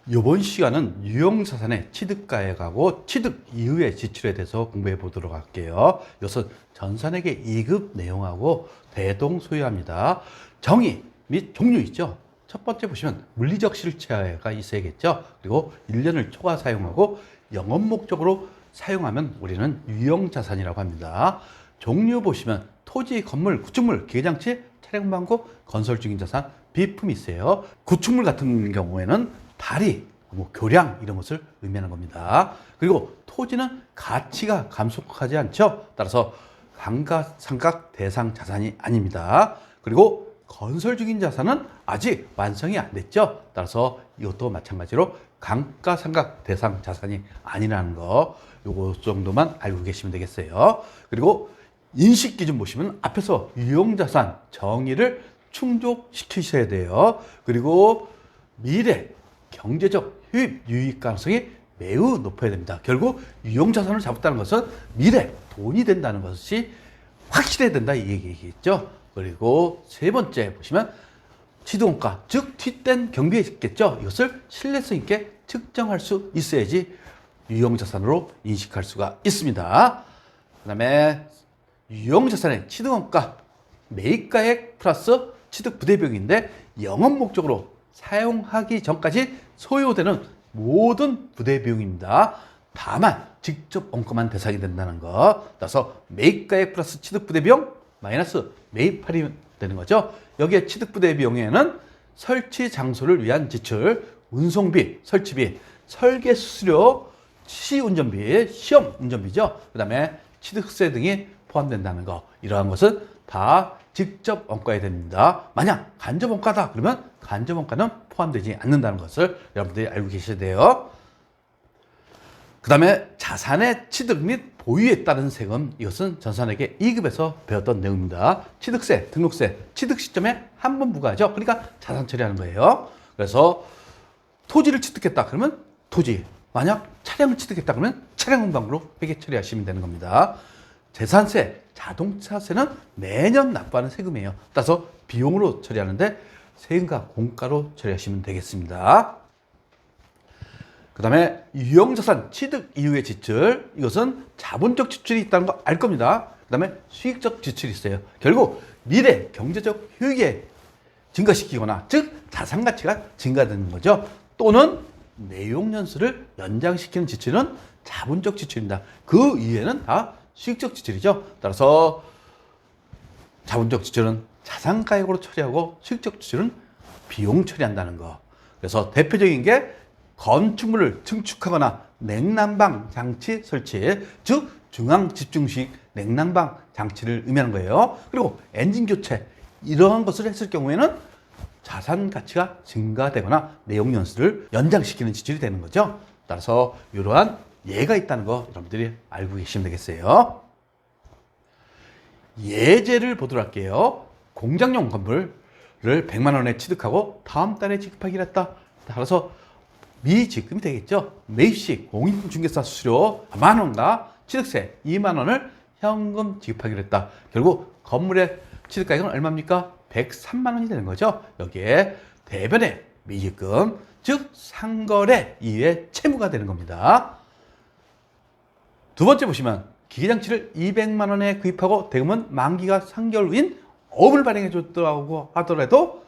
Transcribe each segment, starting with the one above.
이번 시간은 유형자산의 취득가액하고 취득 이후의 지출에 대해서 공부해 보도록 할게요. 이것은 전산에게 2급 내용하고 대동소이합니다. 정의 및 종류 있죠. 첫 번째 보시면 물리적 실체가 있어야겠죠. 그리고 1년을 초과 사용하고 영업 목적으로 사용하면 우리는 유형자산이라고 합니다. 종류 보시면 토지, 건물, 구축물, 기계장치, 차량방구, 건설 중인 자산, 비품이 있어요. 구축물 같은 경우에는 다리, 교량 이런 것을 의미하는 겁니다. 그리고 토지는 가치가 감속하지 않죠. 따라서 감가상각 대상 자산이 아닙니다. 그리고 건설 중인 자산은 아직 완성이 안 됐죠. 따라서 이것도 마찬가지로 감가상각 대상 자산이 아니라는 거, 요거 정도만 알고 계시면 되겠어요. 그리고 인식 기준 보시면 앞에서 유형자산 정의를 충족시키셔야 돼요. 그리고 미래 경제적 효입 유익 가능성이 매우 높아야 됩니다. 결국 유형자산을 잡았다는 것은 미래 돈이 된다는 것이 확실해야 된다 이 얘기겠죠. 그리고 세 번째 보시면 취득원가, 즉 뒷된 경비에 있겠죠. 이것을 신뢰성 있게 측정할 수 있어야지 유형자산으로 인식할 수가 있습니다. 그 다음에 유형자산의 취득원가, 매입가액 플러스 취득 부대비용인데 영업 목적으로 사용하기 전까지 소요되는 모든 부대비용입니다. 다만 직접 원가만 대상이 된다는 것. 따라서 매입가액 플러스 취득 부대비용 마이너스 매입할이 되는 거죠. 여기에 취득 부대비용에는 설치 장소를 위한 지출, 운송비, 설치비, 설계 수수료, 시운전비, 시험 운전비죠. 그 다음에 취득세 등이 포함된다는 거. 이러한 것은 다 직접 원가에 됩니다. 만약 간접 원가다 그러면 간접 원가는 포함되지 않는다는 것을 여러분들이 알고 계셔야 돼요. 그 다음에 자산의 취득 및 보유에 따른 세금, 이것은 전산에게 2급에서 배웠던 내용입니다. 취득세, 등록세, 취득 시점에 한 번 부과하죠. 그러니까 자산 처리하는 거예요. 그래서 토지를 취득했다 그러면 토지, 만약 차량을 취득했다 그러면 차량 운반으로 회계 처리하시면 되는 겁니다. 재산세, 자동차세는 매년 납부하는 세금이에요. 따라서 비용으로 처리하는데 세금과 공가로 처리하시면 되겠습니다. 그 다음에 유형자산 취득 이후의 지출, 이것은 자본적 지출이 있다는 거 알 겁니다. 그 다음에 수익적 지출이 있어요. 결국 미래 경제적 효익에 증가시키거나 즉 자산 가치가 증가되는 거죠. 또는 내용연수를 연장시키는 지출은 자본적 지출입니다. 그 이외에는 다 수익적 지출이죠. 따라서 자본적 지출은 자산가액으로 처리하고 수익적 지출은 비용 처리한다는 거. 그래서 대표적인 게 건축물을 증축하거나 냉난방 장치 설치, 즉 중앙집중식 냉난방 장치를 의미하는 거예요. 그리고 엔진 교체, 이러한 것을 했을 경우에는 자산 가치가 증가되거나 내용 연수를 연장시키는 지출이 되는 거죠. 따라서 이러한 예가 있다는 거 여러분들이 알고 계시면 되겠어요. 예제를 보도록 할게요. 공장용 건물을 100만 원에 취득하고 다음 달에 지급하기로 했다. 따라서 미지급이 되겠죠. 매입시 공인중개사 수수료 만 원과 취득세 2만 원을 현금 지급하기로 했다. 결국 건물의 취득가액은 얼마입니까? 103만 원이 되는 거죠. 여기에 대변의 미지급, 즉 상거래 이외의 채무가 되는 겁니다. 두 번째 보시면 기계장치를 200만 원에 구입하고 대금은 만기가 3개월 후인 어음을 발행해 줬다고 하더라도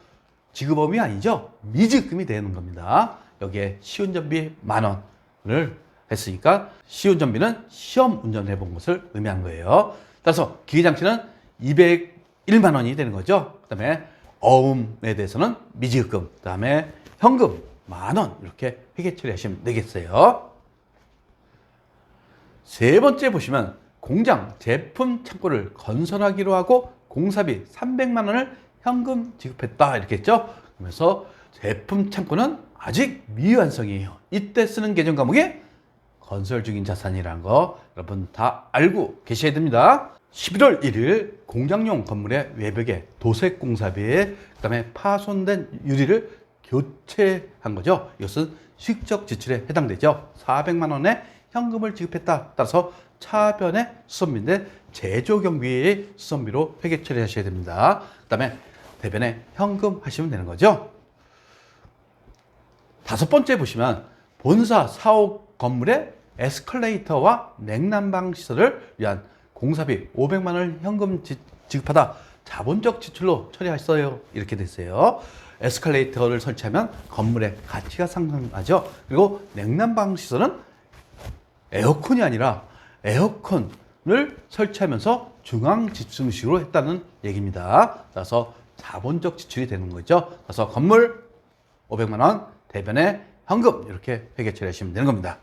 지급업이 아니죠. 미지급이 되는 겁니다. 여기에 시운전비 만 원을 했으니까 시운전비는 시험 운전해 본 것을 의미한 거예요. 따라서 기계장치는 201만 원이 되는 거죠. 그 다음에 어음에 대해서는 미지급, 그 다음에 현금 만 원 이렇게 회계 처리하시면 되겠어요. 세 번째 보시면 공장 제품 창고를 건설하기로 하고 공사비 300만 원을 현금 지급했다 이렇게 했죠. 그러면서 제품 창고는 아직 미완성이에요. 이때 쓰는 계정 과목이 건설 중인 자산이라는 거 여러분 다 알고 계셔야 됩니다. 11월 1일 공장용 건물의 외벽에 도색 공사비에 그다음에 파손된 유리를 교체한 거죠. 이것은 수익적 지출에 해당되죠. 400만 원의 현금을 지급했다. 따라서 차변의 수선비인데 제조경비의 수선비로 회계 처리하셔야 됩니다. 그 다음에 대변에 현금 하시면 되는 거죠. 다섯 번째 보시면 본사 사옥 건물의 에스컬레이터와 냉난방 시설을 위한 공사비 500만 원을 현금 지급하다 자본적 지출로 처리하셨어요. 이렇게 됐어요. 에스컬레이터를 설치하면 건물의 가치가 상승하죠. 그리고 냉난방 시설은 에어컨이 아니라 에어컨을 설치하면서 중앙 지층식으로 했다는 얘기입니다. 따라서 자본적 지출이 되는 거죠. 그래서 건물 500만 원, 대변에 현금 이렇게 회계 처리하시면 되는 겁니다.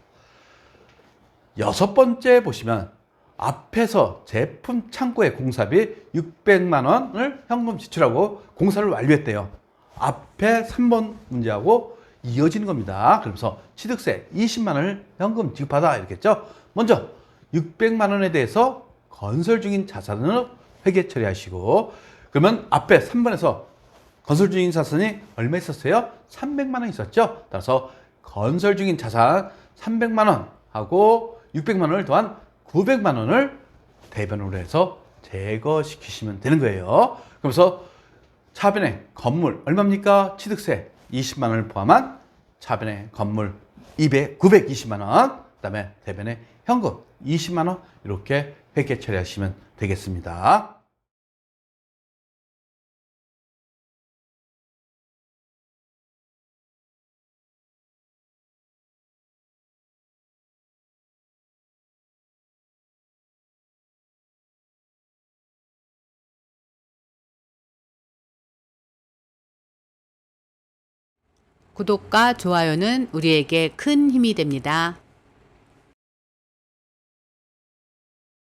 여섯 번째 보시면 앞에서 제품 창고의 공사비 600만 원을 현금 지출하고 공사를 완료했대요. 앞에 3번 문제하고 이어지는 겁니다. 그러면서 취득세 20만 원을 현금 지급하다 이렇게 했죠. 먼저 600만 원에 대해서 건설 중인 자산을 회계 처리하시고, 그러면 앞에 3번에서 건설 중인 자산이 얼마 있었어요? 300만 원 있었죠. 따라서 건설 중인 자산 300만 원 하고 600만 원을 더한 900만 원을 대변으로 해서 제거시키시면 되는 거예요. 그러면서 차변의 건물 얼마입니까? 취득세 20만 원을 포함한 차변의 건물 920만 원, 그 다음에 대변의 현금 20만 원 이렇게 회계 처리하시면 되겠습니다. 구독과 좋아요는 우리에게 큰 힘이 됩니다.